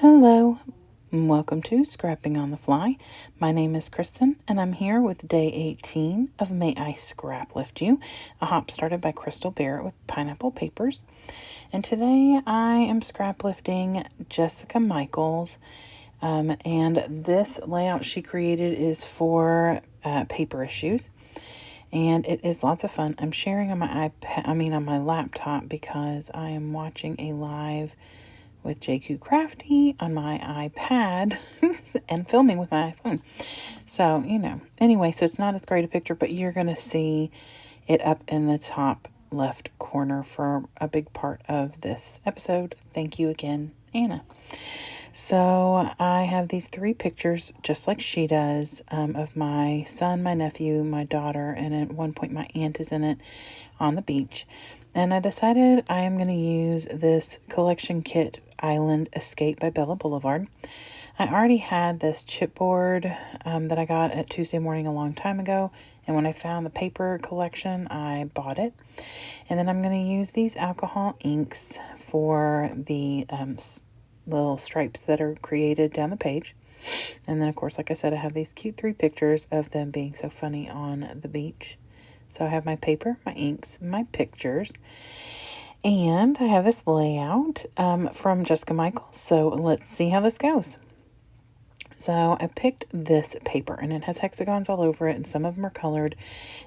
Hello, and welcome to Scrapping on the Fly. My name is Kristen, and I'm here with day 18 of May I Scraplift You, a hop started by Crystal Barrett with pineapple papers. And today I am scraplifting Jessica Michaels, and this layout she created is for paper issues. And it is lots of fun. I'm sharing on my on my laptop because I am watching a live with JQ Crafty on my iPad and filming with my iPhone. So, anyway, so it's not as great a picture, but you're going to see it up in the top left corner for a big part of this episode. Thank you again, Anna. So I have these 3 pictures, just like she does, of my son, my nephew, my daughter, and at one point my aunt is in it on the beach. And I decided I am going to use this collection kit, Island Escape by Bella Boulevard. I already had this chipboard that I got at Tuesday Morning a long time ago. And when I found the paper collection, I bought it. And then I'm going to use these alcohol inks for the little stripes that are created down the page. And then, of course, like I said, I have these cute 3 pictures of them being so funny on the beach. So I have my paper, my inks, my pictures, and I have this layout from Jessica Michaels. So let's see how this goes. So I picked this paper, and it has hexagons all over it, and some of them are colored.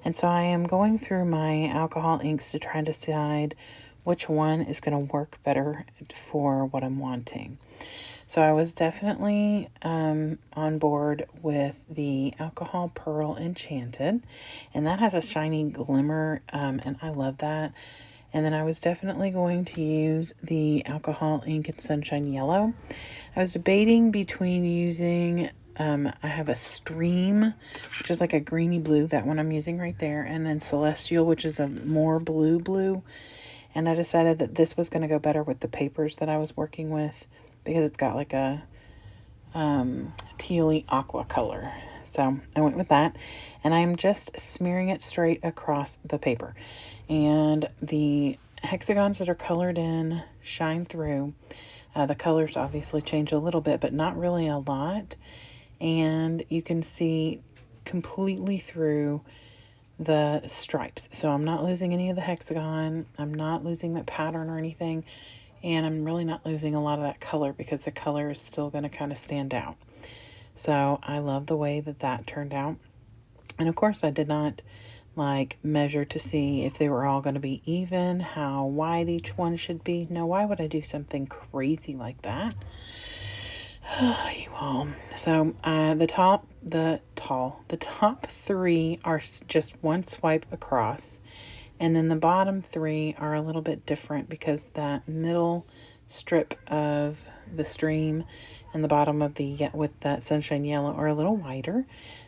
And so I am going through my alcohol inks to try and decide which one is going to work better for what I'm wanting. So I was definitely on board with the Alcohol Pearl Enchanted, and that has a shiny glimmer, and I love that. And then I was definitely going to use the Alcohol Ink and Sunshine Yellow. I was debating between using, I have a Stream, which is like a greeny blue, that one I'm using right there, and then Celestial, which is a more blue. And I decided that this was going to go better with the papers that I was working with, because it's got like a tealy aqua color. So I went with that, and I'm just smearing it straight across the paper. And the hexagons that are colored in shine through. The colors obviously change a little bit, but not really a lot. And you can see completely through the stripes. So I'm not losing any of the hexagon. I'm not losing that pattern or anything. And I'm really not losing a lot of that color, because the color is still going to kind of stand out. So I love the way that turned out. And of course I did not measure to see if they were all going to be even, how wide each one should be. No, why would I do something crazy like that? You all. So the top 3 are just one swipe across. And then the bottom 3 are a little bit different, because that middle strip of the stream and the bottom of with that sunshine yellow are a little wider,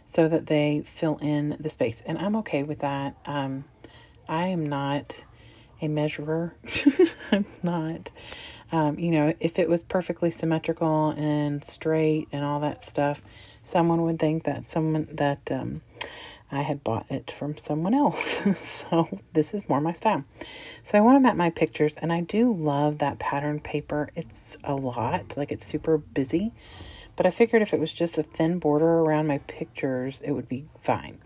so that they fill in the space. And I'm okay with that. I am not a measurer. I'm not. If it was perfectly symmetrical and straight and all that stuff, someone would think that I had bought it from someone else. So this is more my style. So I want to map my pictures, and I do love that pattern paper. It's a lot, it's super busy, but I figured if it was just a thin border around my pictures, it would be fine.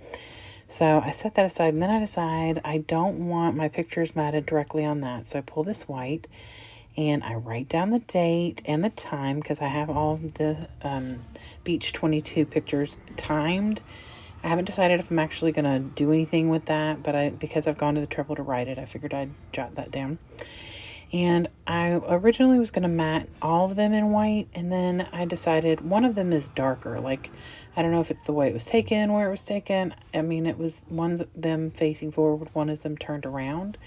So I set that aside, and then I decide I don't want my pictures matted directly on that. So I pull this white, and I write down the date and the time, because I have all of the Beach 22 pictures timed. I haven't decided if I'm actually going to do anything with that, but because I've gone to the trouble to write it, I figured I'd jot that down. And I originally was going to mat all of them in white, and then I decided one of them is darker. I don't know if it's the way it was taken, where it was taken. I mean, it was one's them facing forward, one is them turned around.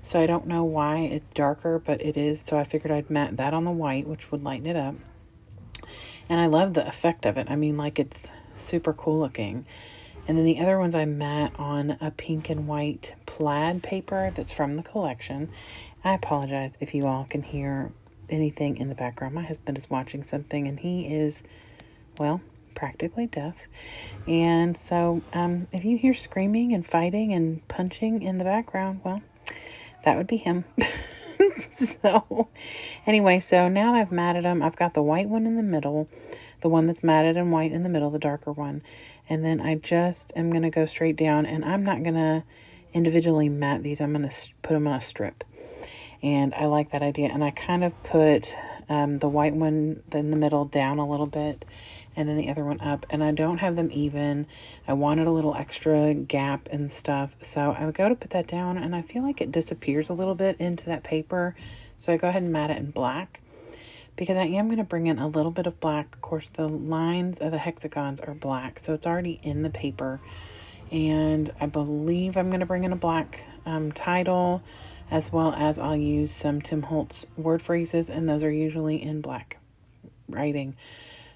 So I don't know why it's darker, but it is. So I figured I'd mat that on the white, which would lighten it up. And I love the effect of it. I mean, it's super cool looking. And then the other ones I mat on a pink and white plaid paper that's from the collection. I apologize if you all can hear anything in the background. My husband is watching something, and he is, practically deaf. And so if you hear screaming and fighting and punching in the background, that would be him. So anyway, so now I've matted them. I've got the white one in the middle, the one that's matted and white in the middle, the darker one. And then I just am going to go straight down, and I'm not going to individually mat these. I'm going to put them on a strip. And I like that idea. And I kind of put the white one in the middle down a little bit, and then the other one up. And I don't have them even. I wanted a little extra gap and stuff. So I would go to put that down, and I feel like it disappears a little bit into that paper. So I go ahead and mat it in black, because I am going to bring in a little bit of black. Of course, the lines of the hexagons are black, so it's already in the paper. And I believe I'm going to bring in a black title, as well as I'll use some Tim Holtz word phrases, and those are usually in black writing.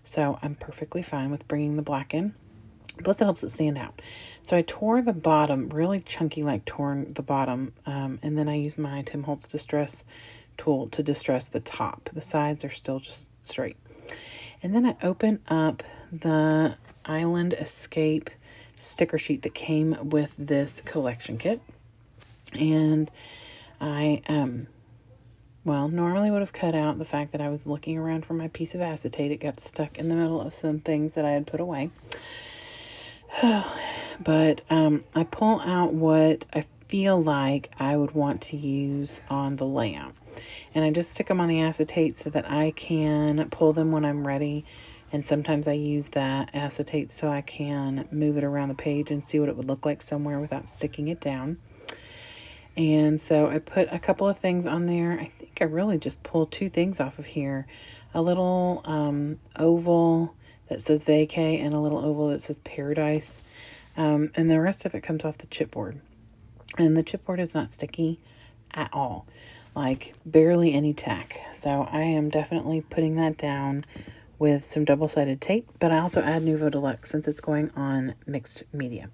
So I'm perfectly fine with bringing the black in. Plus it helps it stand out. So I tore the bottom, really chunky, like torn the bottom, and then I use my Tim Holtz Distress tool to distress the top. The sides are still just straight. And then I open up the Island Escape sticker sheet that came with this collection kit. And I, well, normally would have cut out the fact that I was looking around for my piece of acetate. It got stuck in the middle of some things that I had put away. But I pull out what I feel like I would want to use on the layout. And I just stick them on the acetate so that I can pull them when I'm ready. And sometimes I use that acetate so I can move it around the page and see what it would look like somewhere without sticking it down. And so I put a couple of things on there. I think I really just pulled two things off of here. A little oval that says vacay and a little oval that says paradise. And the rest of it comes off the chipboard. And the chipboard is not sticky at all. Like barely any tack. So I am definitely putting that down with some double-sided tape. But I also add Nuvo Deluxe since it's going on mixed media.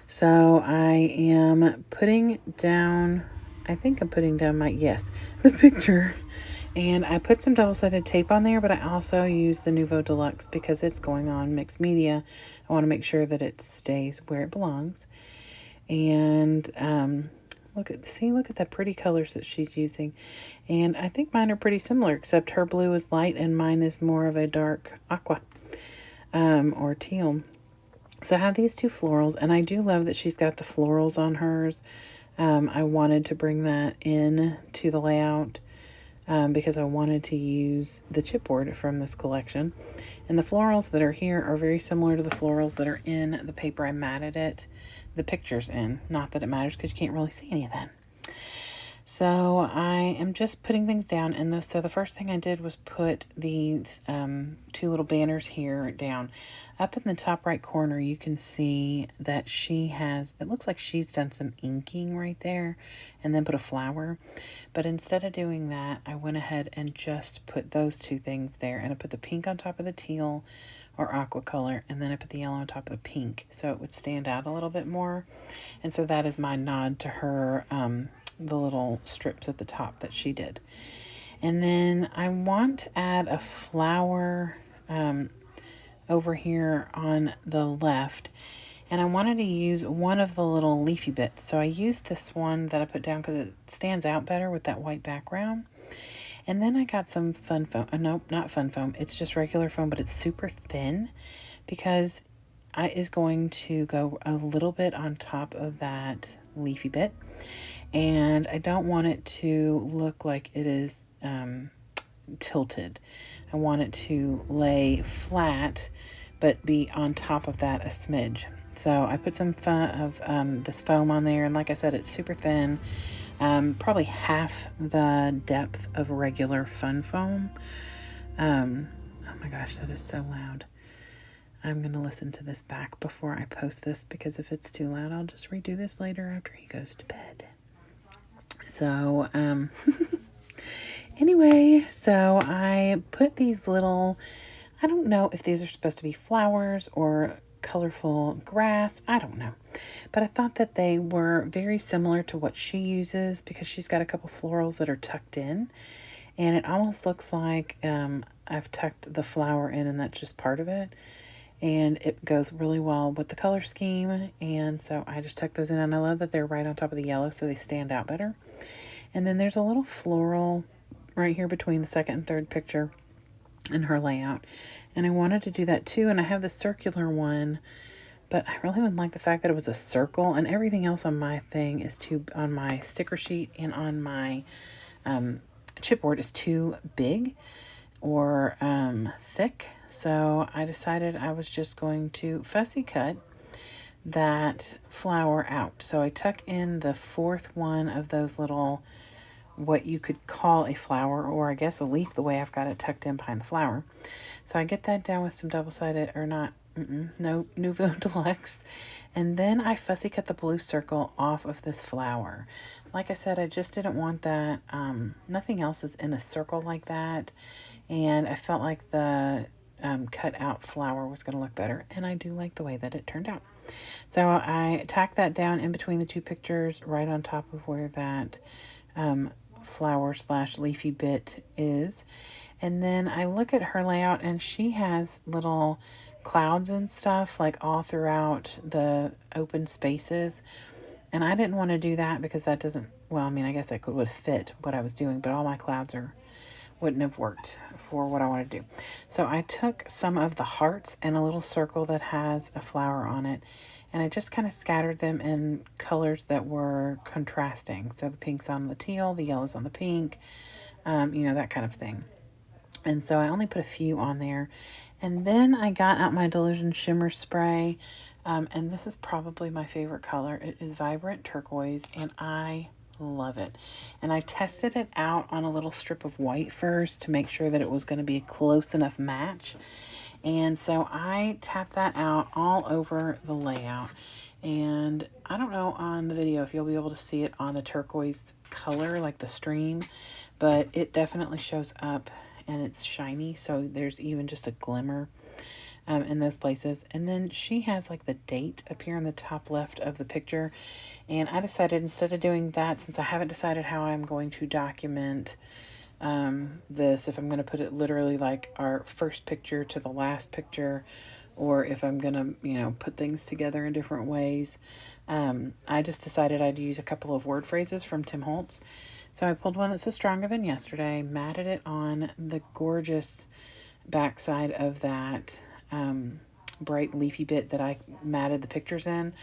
So I am putting down, I think I'm putting down the picture. And I put some double-sided tape on there, but I also use the Nuvo Deluxe because it's going on mixed media. I want to make sure that it stays where it belongs. And look at the pretty colors that she's using. And I think mine are pretty similar, except her blue is light and mine is more of a dark aqua or teal. So I have these two florals, and I do love that she's got the florals on hers. I wanted to bring that in to the layout because I wanted to use the chipboard from this collection. And the florals that are here are very similar to the florals that are in the paper I matted the pictures in. Not that it matters because you can't really see any of that. So I am just putting things down, and so the first thing I did was put these two little banners here down. Up in the top right corner, you can see that it looks like she's done some inking right there and then put a flower. But instead of doing that, I went ahead and just put those two things there. And I put the pink on top of the teal or aqua color, and then I put the yellow on top of the pink so it would stand out a little bit more. And so that is my nod to her the little strips at the top that she did. And then I want to add a flower over here on the left, and I wanted to use one of the little leafy bits. So I used this one that I put down because it stands out better with that white background. And then I got some fun foam. Nope, not fun foam. It's just regular foam, but it's super thin because is going to go a little bit on top of that leafy bit. And I don't want it to look like it is tilted. I want it to lay flat, but be on top of that a smidge. So I put some this foam on there, and like I said, it's super thin, probably half the depth of regular fun foam. Oh my gosh, that is so loud. I'm going to listen to this back before I post this, because if it's too loud, I'll just redo this later after he goes to bed. So, anyway, so I put these little, I don't know if these are supposed to be flowers or colorful grass. I don't know. But I thought that they were very similar to what she uses because she's got a couple florals that are tucked in. And it almost looks like I've tucked the flower in and that's just part of it. And it goes really well with the color scheme. And so I just tucked those in. And I love that they're right on top of the yellow so they stand out better. And then there's a little floral right here between the second and third picture in her layout. And I wanted to do that too. And I have the circular one, but I really didn't like the fact that it was a circle, and everything else on my thing is on my sticker sheet and on my chipboard is too big or thick. So I decided I was just going to fussy cut that flower out. So I tuck in the fourth one of those little, what you could call a flower, or I guess a leaf, the way I've got it tucked in behind the flower. So I get that down with some double-sided, or not, no, Nouveau Deluxe. And then I fussy cut the blue circle off of this flower. Like I said, I just didn't want that. Nothing else is in a circle like that. And I felt like the cut out flower was going to look better. And I do like the way that it turned out. So I tacked that down in between the two pictures, right on top of where that flower / leafy bit is. And then I look at her layout, and she has little clouds and stuff like all throughout the open spaces. And I didn't want to do that because that doesn't, well, I mean, I guess that would fit what I was doing, but all my clouds wouldn't have worked for what I want to do. So I took some of the hearts and a little circle that has a flower on it, and I just kind of scattered them in colors that were contrasting. So the pink's on the teal, the yellow's on the pink, that kind of thing. And so I only put a few on there. And then I got out my Delusion Shimmer Spray, and this is probably my favorite color. It is Vibrant Turquoise, and I love it. And I tested it out on a little strip of white first to make sure that it was going to be a close enough match. And so I tapped that out all over the layout. And I don't know on the video if you'll be able to see it on the turquoise color, like the stream, but it definitely shows up and it's shiny. So there's even just a glimmer in those places. And then she has like the date up here in the top left of the picture. And I decided, instead of doing that, since I haven't decided how I'm going to document this, if I'm going to put it literally like our first picture to the last picture, or if I'm going to, put things together in different ways, I just decided I'd use a couple of word phrases from Tim Holtz. So I pulled one that says Stronger Than Yesterday, matted it on the gorgeous backside of that bright leafy bit that I matted the pictures in.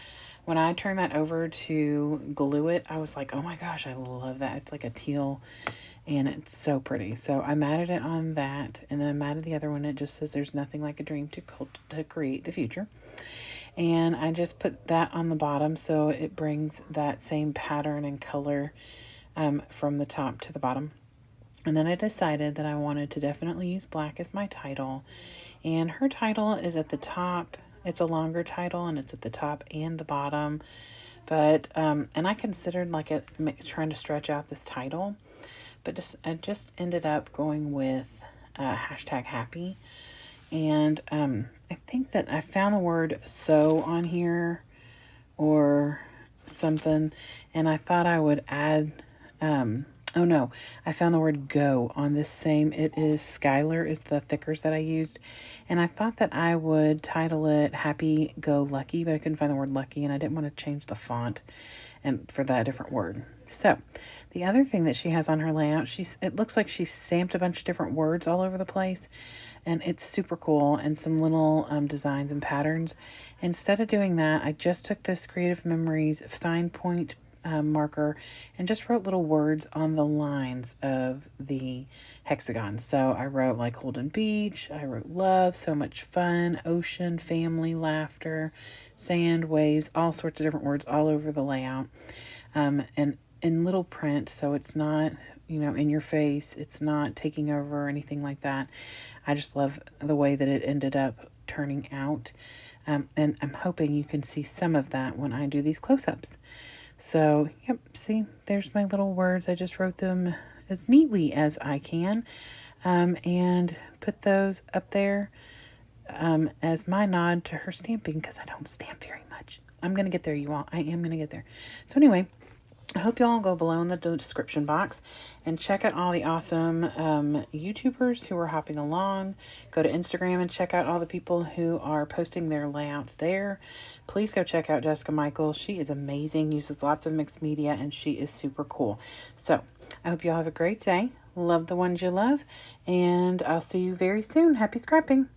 When I turned that over to glue it, I was like, oh my gosh, I love that. It's like a teal and it's so pretty. So I matted it on that, and then I matted the other one. It just says there's nothing like a dream to create the future. And I just put that on the bottom so it brings that same pattern and color from the top to the bottom. And then I decided that I wanted to definitely use black as my title. And her title is at the top. It's a longer title, and it's at the top and the bottom. But, and I considered trying to stretch out this title. But I just ended up going with #happy. And I think that I found the word so on here or something. And I thought I would add... oh no, I found the word go on this same. It is Skylar is the thickers that I used. And I thought that I would title it Happy Go Lucky, but I couldn't find the word lucky, and I didn't want to change the font and for that different word. So the other thing that she has on her layout, it looks like she stamped a bunch of different words all over the place, and it's super cool, and some little designs and patterns. Instead of doing that, I just took this Creative Memories fine point marker and just wrote little words on the lines of the hexagon. So I wrote like Holden Beach, I wrote love, so much fun, ocean, family, laughter, sand, waves, all sorts of different words all over the layout, and in little print, so it's not in your face, it's not taking over or anything like that. I just love the way that it ended up turning out, and I'm hoping you can see some of that when I do these close-ups. So, yep, see, there's my little words. I just wrote them as neatly as I can, and put those up there as my nod to her stamping, because I don't stamp very much. I'm going to get there, you all. I am going to get there. So anyway, I hope you all go below in the description box and check out all the awesome YouTubers who are hopping along. Go to Instagram and check out all the people who are posting their layouts there. Please go check out Jessica Michael. She is amazing, uses lots of mixed media, and she is super cool. So I hope you all have a great day. Love the ones you love, and I'll see you very soon. Happy scrapping!